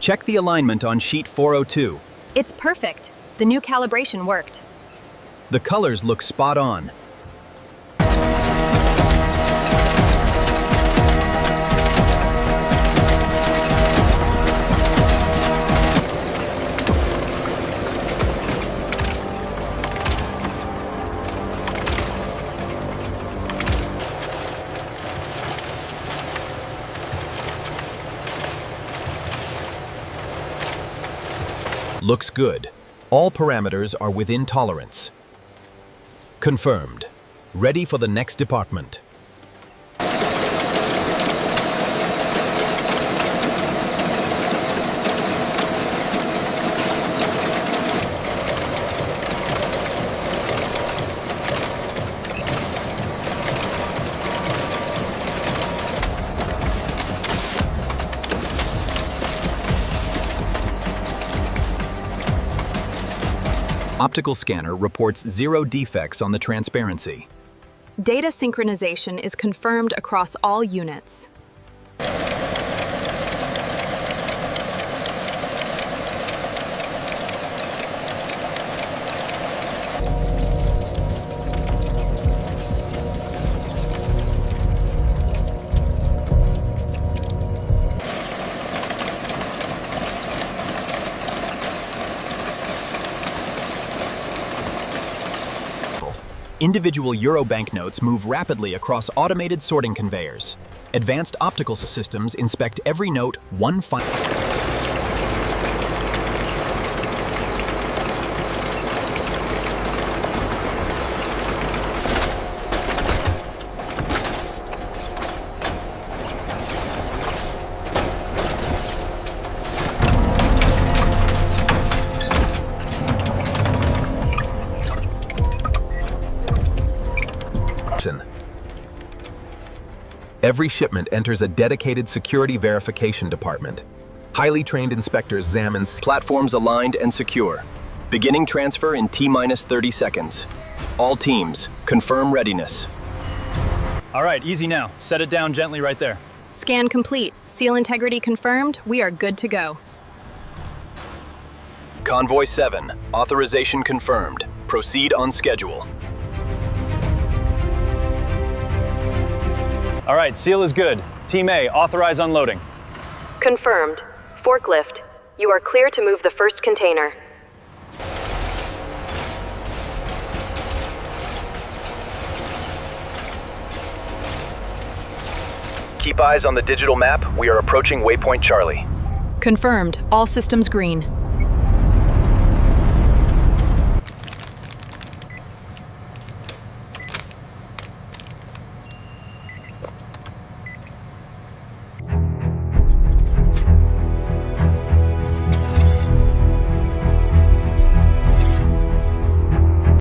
Check the alignment on sheet 402. It's perfect. The new calibration worked. The colors look spot on. Looks good. All parameters are within tolerance. Confirmed. Ready for the next department. Optical scanner reports 0 defects on the transparency. Data synchronization is confirmed across all units. Individual euro banknotes move rapidly across automated sorting conveyors. Advanced optical systems inspect every note one final. Every shipment enters a dedicated security verification department. Highly trained inspectors examine platforms aligned and secure. Beginning transfer in T-minus 30 seconds. All teams, confirm readiness. All right, easy now. Set it down gently right there. Scan complete. Seal integrity confirmed. We are good to go. Convoy 7, authorization confirmed. Proceed on schedule. All right, seal is good. Team A, authorize unloading. Confirmed. Forklift, you are clear to move the first container. Keep eyes on the digital map. We are approaching waypoint Charlie. Confirmed. All systems green.